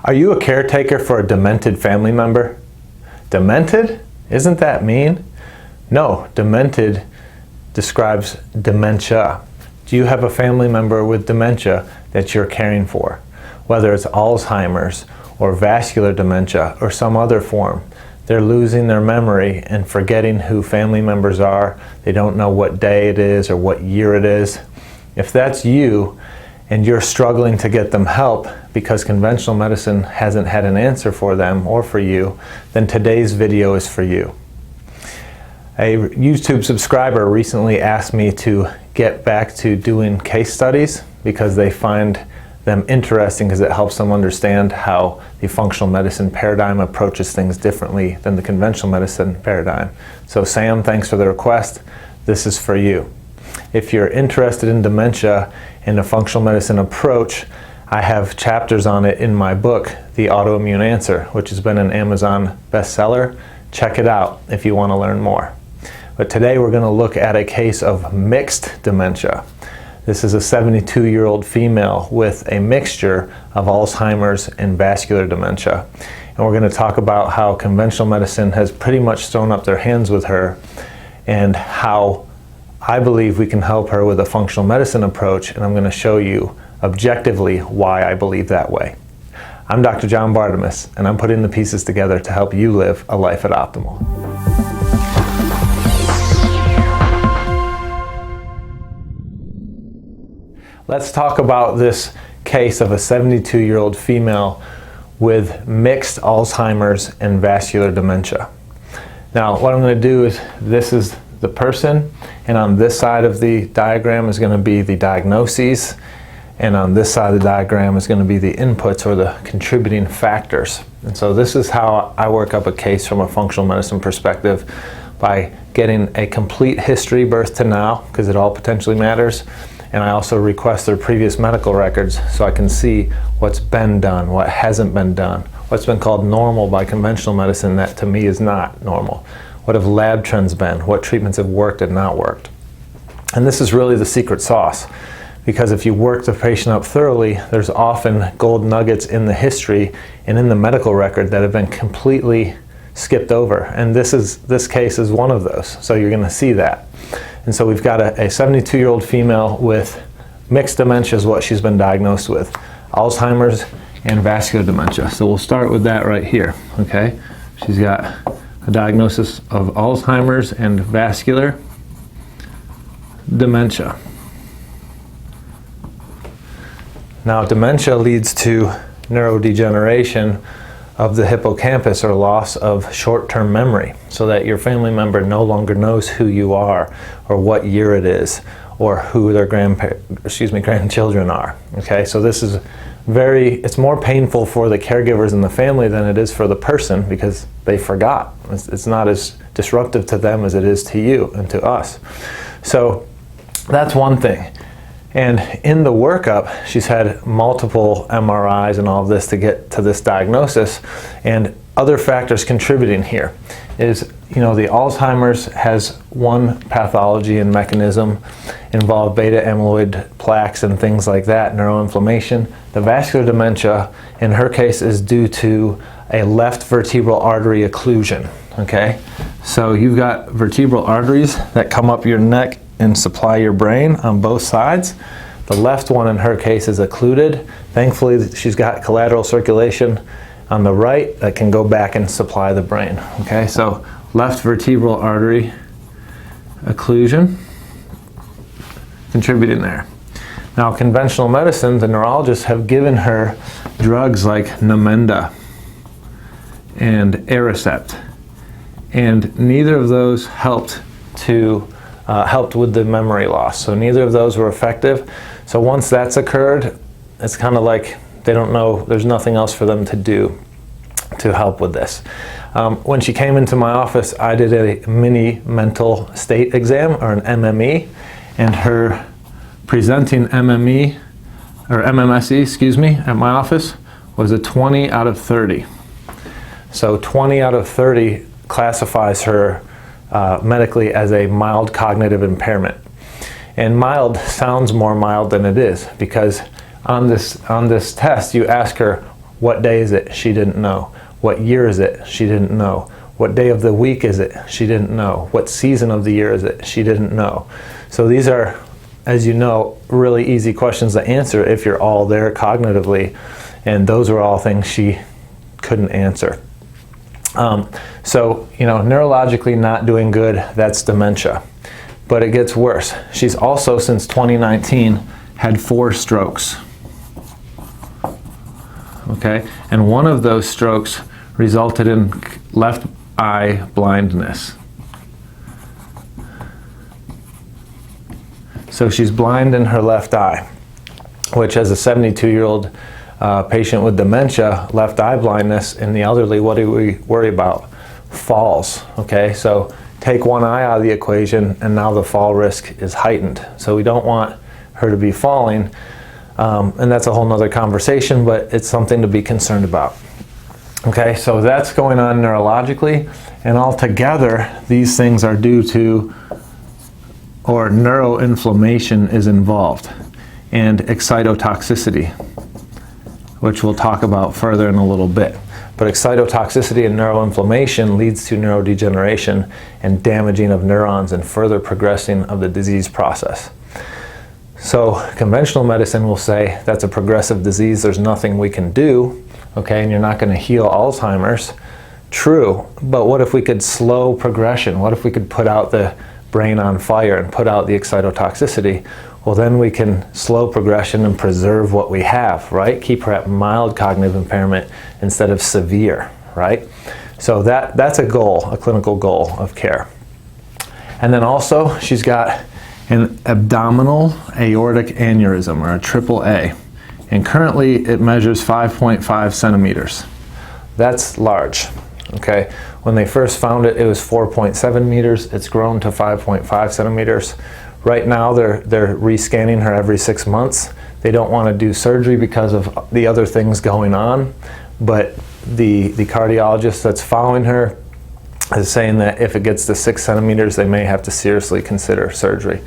Are you a caretaker for a demented family member? Demented? Isn't that mean? No, demented describes dementia. Do you have a family member with dementia that you're caring for? Whether it's Alzheimer's or vascular dementia or some other form, they're losing their memory and forgetting who family members are. They don't know what day it is or what year it is. If that's you and you're struggling to get them help because conventional medicine hasn't had an answer for them or for you, then today's video is for you. A YouTube subscriber recently asked me to get back to doing case studies because they find them interesting because it helps them understand how the functional medicine paradigm approaches things differently than the conventional medicine paradigm. So Sam, thanks for the request. This is for you. If you're interested in dementia and a functional medicine approach, I have chapters on it in my book, The Autoimmune Answer, which has been an Amazon bestseller. Check it out if you want to learn more. But today we're going to look at a case of mixed dementia. This is a 72-year-old female with a mixture of Alzheimer's and vascular dementia. And we're going to talk about how conventional medicine has pretty much thrown up their hands with her and how I believe we can help her with a functional medicine approach, and I'm going to show you objectively why I believe that way. I'm Dr. John Bartemus, and I'm putting the pieces together to help you live a life at optimal. Let's talk about this case of a 72-year-old female with mixed Alzheimer's and vascular dementia. Now, what I'm going to do is, this is the person, and on this side of the diagram is going to be the diagnoses, and on this side of the diagram is going to be the inputs or the contributing factors. And so this is how I work up a case from a functional medicine perspective, by getting a complete history birth to now, because it all potentially matters. And I also request their previous medical records so I can see what's been done, what hasn't been done, what's been called normal by conventional medicine that to me is not normal. What have lab trends been? What treatments have worked and not worked? And this is really the secret sauce, because if you work the patient up thoroughly, there's often gold nuggets in the history and in the medical record that have been completely skipped over. And this case is one of those. So you're going to see that. And so we've got a 72-year-old female with mixed dementia is what she's been diagnosed with. Alzheimer's and vascular dementia. So we'll start with that right here, okay? She's got a diagnosis of Alzheimer's and vascular dementia. Now, dementia leads to neurodegeneration of the hippocampus, or loss of short-term memory, so that your family member no longer knows who you are or what year it is or who their grandchildren are. Okay, so this is it's more painful for the caregivers and the family than it is for the person, because they forgot. It's not as disruptive to them as it is to you and to us. So that's one thing. And in the workup, she's had multiple MRIs and all of this to get to this diagnosis. And other factors contributing here is, the Alzheimer's has one pathology and mechanism, involved beta amyloid plaques and things like that, neuroinflammation. The vascular dementia, in her case, is due to a left vertebral artery occlusion, okay? So you've got vertebral arteries that come up your neck and supply your brain on both sides. The left one in her case is occluded. Thankfully, she's got collateral circulation on the right that can go back and supply the brain. Okay, so left vertebral artery occlusion contributing there. Now, conventional medicine, the neurologists have given her drugs like Namenda and Aricept, and neither of those helped with the memory loss. So neither of those were effective. So once that's occurred, it's kind of like they don't know, there's nothing else for them to do to help with this. When she came into my office, I did a mini mental state exam, or an MME, and her presenting MME, or MMSE, at my office was a 20 out of 30. So 20 out of 30 classifies her medically as a mild cognitive impairment. And mild sounds more mild than it is, because on this test you ask her, What day is it? She didn't know. What year is it? She didn't know. What day of the week is it? She didn't know. What season of the year is it? She didn't know. So these are, as you know, really easy questions to answer if you're all there cognitively, and those are all things she couldn't answer. So, neurologically not doing good, that's dementia. But it gets worse. She's also, since 2019, had 4 strokes. Okay, and one of those strokes resulted in left eye blindness. So she's blind in her left eye, which as a 72-year-old patient with dementia, left eye blindness in the elderly, what do we worry about? Falls, okay? So take one eye out of the equation and now the fall risk is heightened. So we don't want her to be falling, and that's a whole nother conversation, but it's something to be concerned about. Okay, so that's going on neurologically, and altogether these things are due to, or neuroinflammation is involved, and excitotoxicity, which we'll talk about further in a little bit. But excitotoxicity and neuroinflammation leads to neurodegeneration and damaging of neurons and further progressing of the disease process. So conventional medicine will say that's a progressive disease, there's nothing we can do, okay, and you're not going to heal Alzheimer's. True, but what if we could slow progression? What if we could put out the brain on fire and put out the excitotoxicity? Well, then we can slow progression and preserve what we have, right? Keep her at mild cognitive impairment instead of severe, right? So that's a goal, a clinical goal of care. And then also, she's got an abdominal aortic aneurysm, or a AAA. And currently, it measures 5.5 centimeters. That's large, okay? When they first found it, it was 4.7 meters. It's grown to 5.5 centimeters. Right now, they're rescanning her every 6 months. They don't want to do surgery because of the other things going on, but the cardiologist that's following her is saying that if it gets to 6 centimeters, they may have to seriously consider surgery.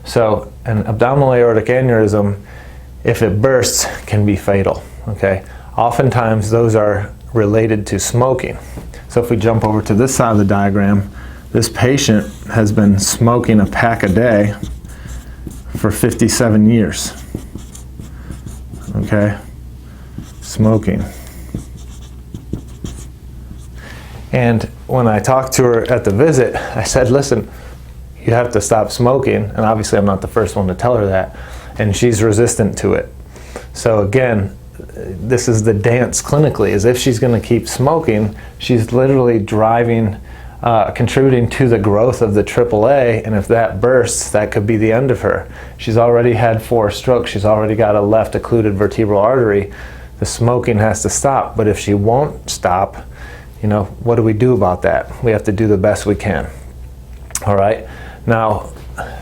So an abdominal aortic aneurysm, if it bursts, can be fatal, okay? Oftentimes, those are related to smoking. So if we jump over to this side of the diagram, this patient has been smoking a pack a day for 57 years, okay? Smoking. And when I talked to her at the visit, I said, listen, you have to stop smoking. And obviously I'm not the first one to tell her that. And she's resistant to it. So again, this is the dance clinically, is if she's gonna keep smoking, she's literally driving, contributing to the growth of the AAA, and if that bursts, that could be the end of her. She's already had 4 strokes, she's already got a left occluded vertebral artery. The smoking has to stop, but if she won't stop, what do we do about that? We have to do the best we can. All right? Now,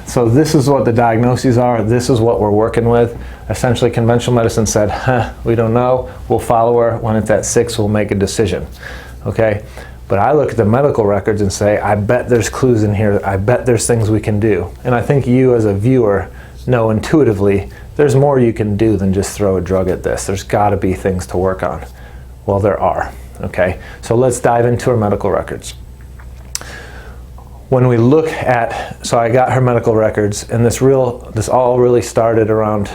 so this is what the diagnoses are. This is what we're working with. Essentially, conventional medicine said, we don't know. We'll follow her. When it's at 6, we'll make a decision. Okay? But I look at the medical records and say, I bet there's clues in here. I bet there's things we can do. And I think you as a viewer know intuitively there's more you can do than just throw a drug at this. There's got to be things to work on. Well, there are. Okay? So let's dive into her medical records. When we look at, so I got her medical records, and this all really started around,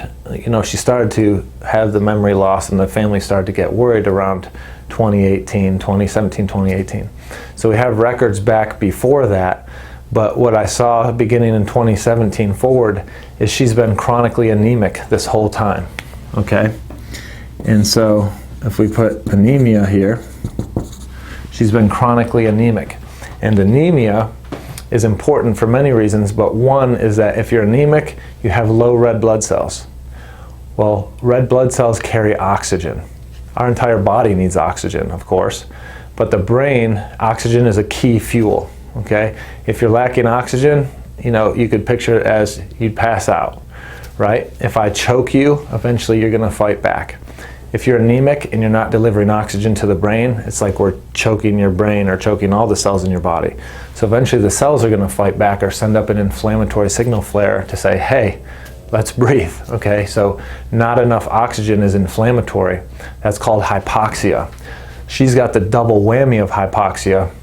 she started to have the memory loss, and the family started to get worried around 2017, 2018. So we have records back before that, but what I saw beginning in 2017 forward is she's been chronically anemic this whole time, okay? And so if we put anemia here, she's been chronically anemic. And anemia is important for many reasons, but one is that if you're anemic, you have low red blood cells. Well, red blood cells carry oxygen. Our entire body needs oxygen, of course, but the brain, oxygen is a key fuel, okay? If you're lacking oxygen, you could picture it as you'd pass out, right? If I choke you, eventually you're gonna fight back. If you're anemic and you're not delivering oxygen to the brain, it's like we're choking your brain or choking all the cells in your body. So eventually the cells are going to fight back or send up an inflammatory signal flare to say, hey, let's breathe, okay? So not enough oxygen is inflammatory. That's called hypoxia. She's got the double whammy of hypoxia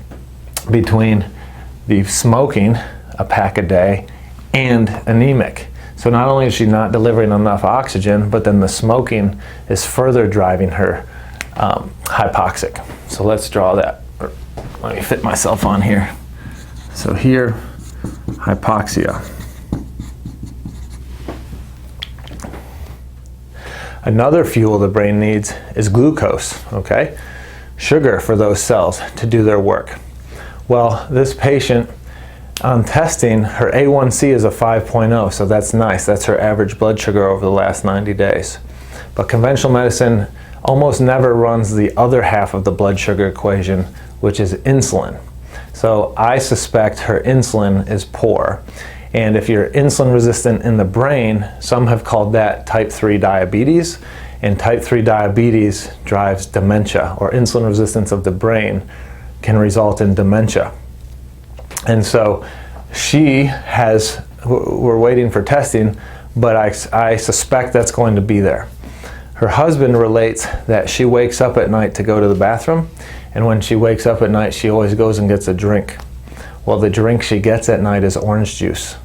between the smoking a pack a day and anemic. So not only is she not delivering enough oxygen, but then the smoking is further driving her hypoxic. So let's draw that. Let me fit myself on here. So here, hypoxia. Another fuel the brain needs is glucose, okay? Sugar for those cells to do their work. Well, this patient, on testing, her A1C is a 5.0, so that's nice. That's her average blood sugar over the last 90 days. But conventional medicine almost never runs the other half of the blood sugar equation, which is insulin. So I suspect her insulin is poor. And if you're insulin resistant in the brain, some have called that type 3 diabetes. And type 3 diabetes drives dementia, or insulin resistance of the brain can result in dementia. And so we're waiting for testing, but I suspect that's going to be there. Her husband relates that she wakes up at night to go to the bathroom, and when she wakes up at night, she always goes and gets a drink. Well, the drink she gets at night is orange juice.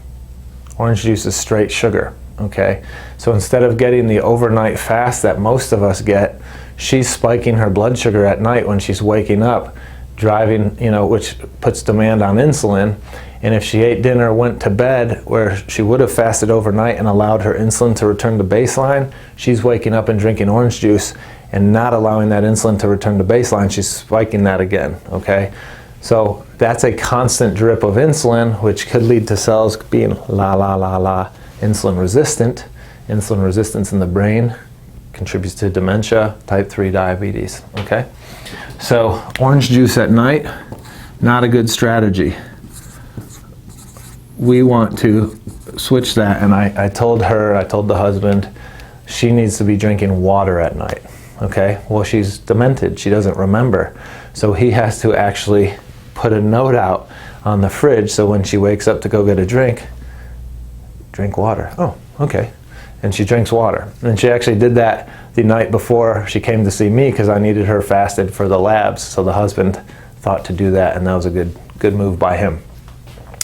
Orange juice is straight sugar, okay? So instead of getting the overnight fast that most of us get, she's spiking her blood sugar at night when she's waking up, driving, which puts demand on insulin. And if she ate dinner, went to bed, where she would have fasted overnight and allowed her insulin to return to baseline, she's waking up and drinking orange juice and not allowing that insulin to return to baseline. She's spiking that again, okay? So that's a constant drip of insulin, which could lead to cells being insulin resistant. Insulin resistance in the brain contributes to dementia, type 3 diabetes, okay? So orange juice at night, not a good strategy. We want to switch that, and I told the husband, she needs to be drinking water at night, okay? Well, she's demented, she doesn't remember. So he has to actually put a note out on the fridge, so when she wakes up to go get a drink water. Oh, okay. And she drinks water. And she actually did that the night before she came to see me, because I needed her fasted for the labs. So the husband thought to do that, and that was a good move by him.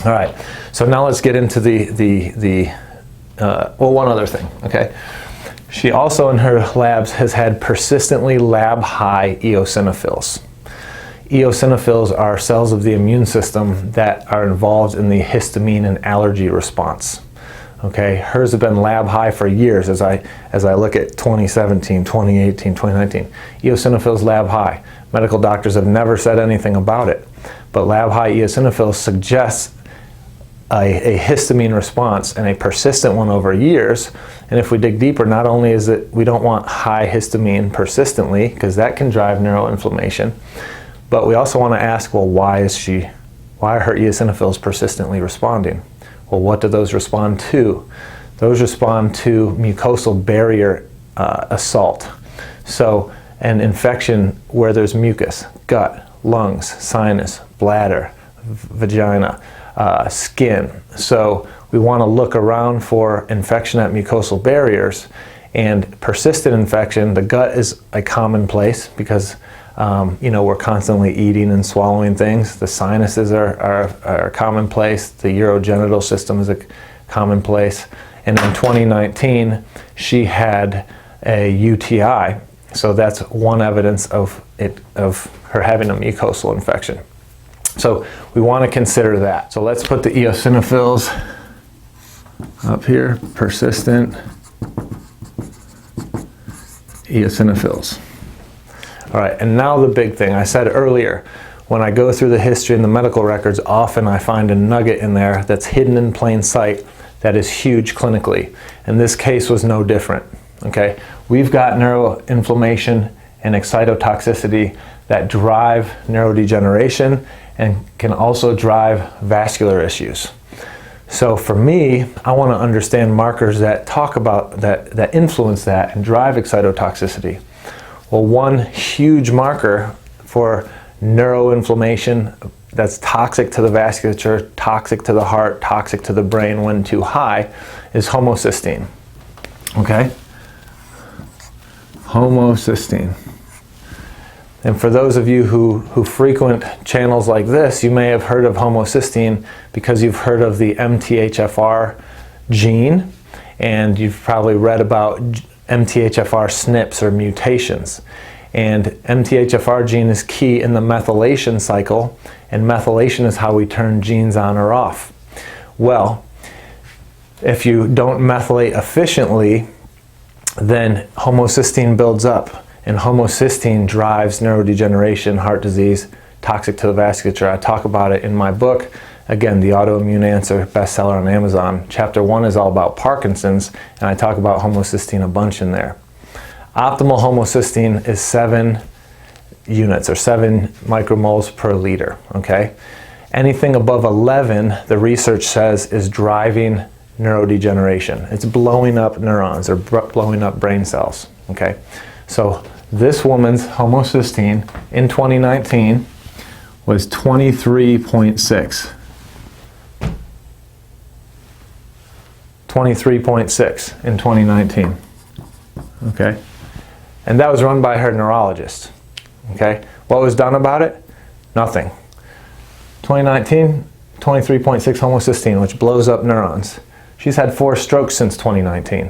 All right, so now let's get into one other thing, okay? She also in her labs has had persistently lab high eosinophils. Eosinophils are cells of the immune system that are involved in the histamine and allergy response. Okay, hers have been lab high for years as I look at 2017, 2018, 2019. Eosinophils lab high. Medical doctors have never said anything about it, but lab high eosinophils suggests a histamine response, and a persistent one over years. And if we dig deeper, not only is it we don't want high histamine persistently, because that can drive neuroinflammation, but we also want to ask, well, why are her eosinophils persistently responding? Well, what do those respond to? Those respond to mucosal barrier assault. So an infection where there's mucus, gut, lungs, sinus, bladder, vagina, skin. So we want to look around for infection at mucosal barriers, and persistent infection, the gut is a common place because we're constantly eating and swallowing things. The sinuses are a common place. The urogenital system is a common place. And in 2019, she had a UTI. So that's one evidence of her having a mucosal infection. So we want to consider that. So let's put the eosinophils up here, persistent eosinophils. All right, and now the big thing. I said earlier, when I go through the history and the medical records, often I find a nugget in there that's hidden in plain sight that is huge clinically. And this case was no different, okay? We've got neuroinflammation and excitotoxicity that drive neurodegeneration and can also drive vascular issues. So for me, I want to understand markers that talk about that influence that and drive excitotoxicity. Well, one huge marker for neuroinflammation that's toxic to the vasculature, toxic to the heart, toxic to the brain when too high, is homocysteine. Okay? Homocysteine. And for those of you who frequent channels like this, you may have heard of homocysteine because you've heard of the MTHFR gene, and you've probably read about MTHFR SNPs or mutations. And MTHFR gene is key in the methylation cycle, and methylation is how we turn genes on or off. Well, if you don't methylate efficiently, then homocysteine builds up. And homocysteine drives neurodegeneration, heart disease, toxic to the vasculature. I talk about it in my book. Again, The Autoimmune Answer, bestseller on Amazon. Chapter 1 is all about Parkinson's, and I talk about homocysteine a bunch in there. Optimal homocysteine is 7 units, or 7 micromoles per liter, okay? Anything above 11, the research says, is driving neurodegeneration. It's blowing up neurons, or blowing up brain cells, okay? So this woman's homocysteine in 2019 was 23.6. 23.6 in 2019. Okay? And that was run by her neurologist. Okay? What was done about it? Nothing. 2019, 23.6 homocysteine, which blows up neurons. She's had 4 strokes since 2019.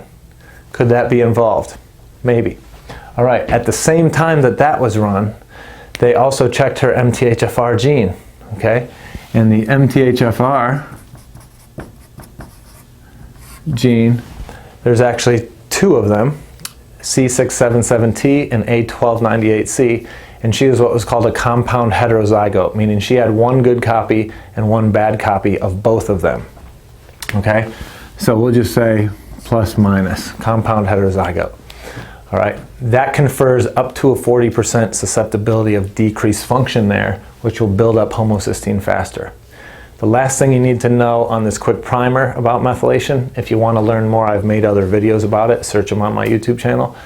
Could that be involved? Maybe. All right, at the same time that was run, they also checked her MTHFR gene, okay? And the MTHFR gene, there's actually 2 of them, C677T and A1298C, and she was what was called a compound heterozygote, meaning she had 1 good copy and 1 bad copy of both of them, okay? So we'll just say plus minus, compound heterozygote. All right, that confers up to a 40% susceptibility of decreased function there, which will build up homocysteine faster. The last thing you need to know on this quick primer about methylation, if you want to learn more, I've made other videos about it, search them on my YouTube channel.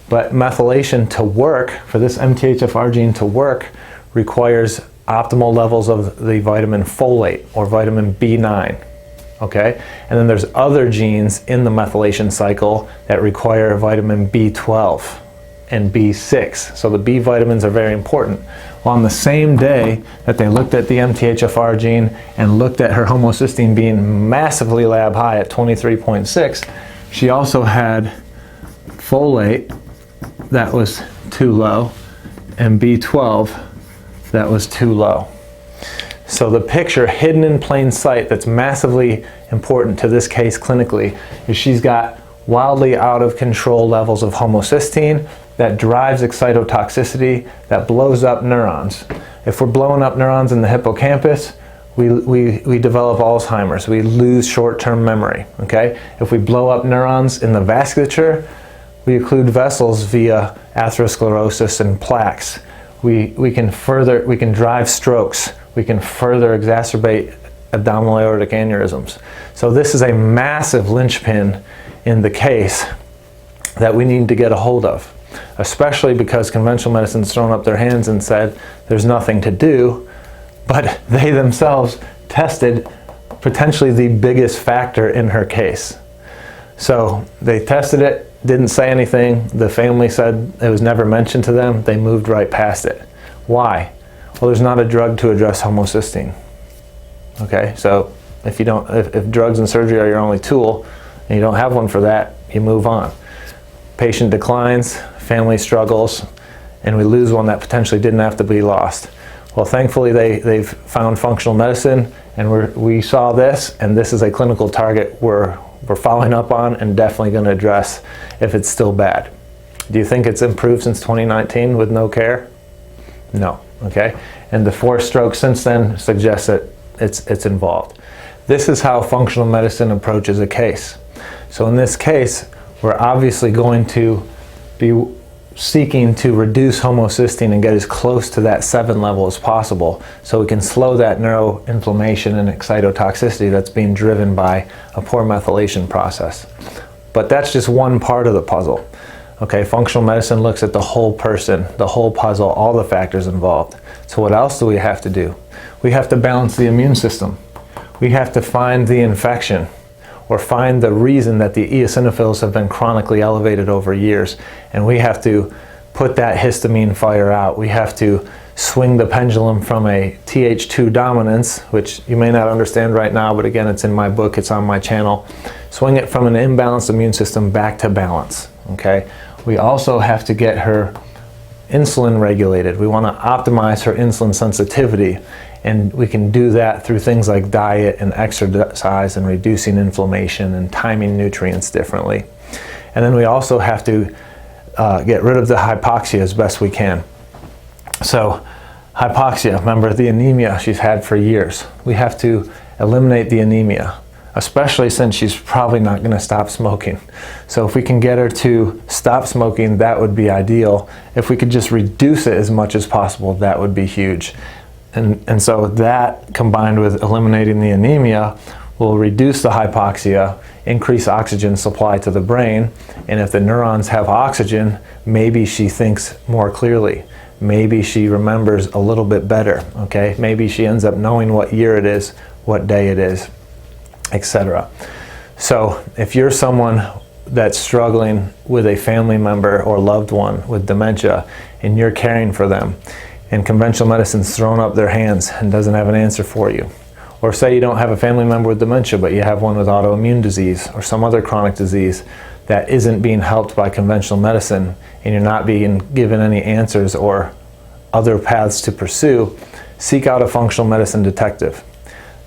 But methylation to work, for this MTHFR gene to work, requires optimal levels of the vitamin folate, or vitamin B9. Okay, and then there's other genes in the methylation cycle that require vitamin B12 and B6. So the B vitamins are very important. Well, on the same day that they looked at the MTHFR gene and looked at her homocysteine being massively lab high at 23.6, she also had folate that was too low and B12 that was too low. So the picture hidden in plain sight that's massively important to this case clinically is she's got wildly out of control levels of homocysteine that drives excitotoxicity, that blows up neurons. If we're blowing up neurons in the hippocampus, we develop Alzheimer's. We lose short-term memory, okay? If we blow up neurons in the vasculature, we occlude vessels via atherosclerosis and plaques. We can drive strokes. We can further exacerbate abdominal aortic aneurysms. So this is a massive linchpin in the case that we need to get a hold of, especially because conventional medicine's thrown up their hands and said there's nothing to do, but they themselves tested potentially the biggest factor in her case. So they tested it, didn't say anything. The family said it was never mentioned to them. They moved right past it. Why? Well, there's not a drug to address homocysteine. Okay, so if drugs and surgery are your only tool and you don't have one for that, you move on. Patient declines, family struggles, and we lose one that potentially didn't have to be lost. Well, thankfully they've found functional medicine, and we saw this, and this is a clinical target we're following up on and definitely going to address if it's still bad. Do you think it's improved since 2019 with no care? No. Okay, and the 4 strokes since then suggests that it's involved. This is how functional medicine approaches a case. So in this case, we're obviously going to be seeking to reduce homocysteine and get as close to that 7 level as possible so we can slow that neuroinflammation and excitotoxicity that's being driven by a poor methylation process. But that's just one part of the puzzle. Okay, functional medicine looks at the whole person, the whole puzzle, all the factors involved. So what else do we have to do? We have to balance the immune system. We have to find the infection, or find the reason that the eosinophils have been chronically elevated over years. And we have to put that histamine fire out. We have to swing the pendulum from a Th2 dominance, which you may not understand right now, but again, it's in my book, it's on my channel. Swing it from an imbalanced immune system back to balance, okay? We also have to get her insulin regulated. We want to optimize her insulin sensitivity, and we can do that through things like diet and exercise and reducing inflammation and timing nutrients differently. And then we also have to get rid of the hypoxia as best we can. So hypoxia, remember the anemia she's had for years. We have to eliminate the anemia, especially since she's probably not going to stop smoking. So if we can get her to stop smoking, that would be ideal. If we could just reduce it as much as possible, that would be huge. And so that, combined with eliminating the anemia, will reduce the hypoxia, increase oxygen supply to the brain, and if the neurons have oxygen, maybe she thinks more clearly. Maybe she remembers a little bit better, okay? Maybe she ends up knowing what year it is, what day it is, etc. So if you're someone that's struggling with a family member or loved one with dementia, and you're caring for them, and conventional medicine's thrown up their hands and doesn't have an answer for you, or say you don't have a family member with dementia, but you have one with autoimmune disease or some other chronic disease that isn't being helped by conventional medicine, and you're not being given any answers or other paths to pursue, seek out a functional medicine detective.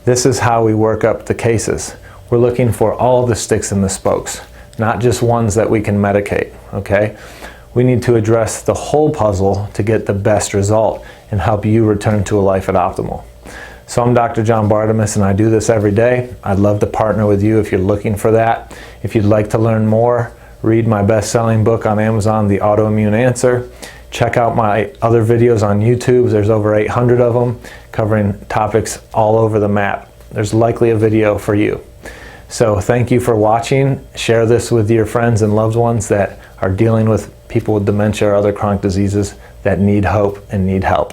This is how we work up the cases. We're looking for all the sticks and the spokes, not just ones that we can medicate, okay? We need to address the whole puzzle to get the best result and help you return to a life at optimal. So I'm Dr. John Bartemus, and I do this every day. I'd love to partner with you if you're looking for that. If you'd like to learn more, read my best-selling book on Amazon, The Autoimmune Answer. Check out my other videos on YouTube. There's over 800 of them covering topics all over the map. There's likely a video for you. So thank you for watching. Share this with your friends and loved ones that are dealing with people with dementia or other chronic diseases that need hope and need help.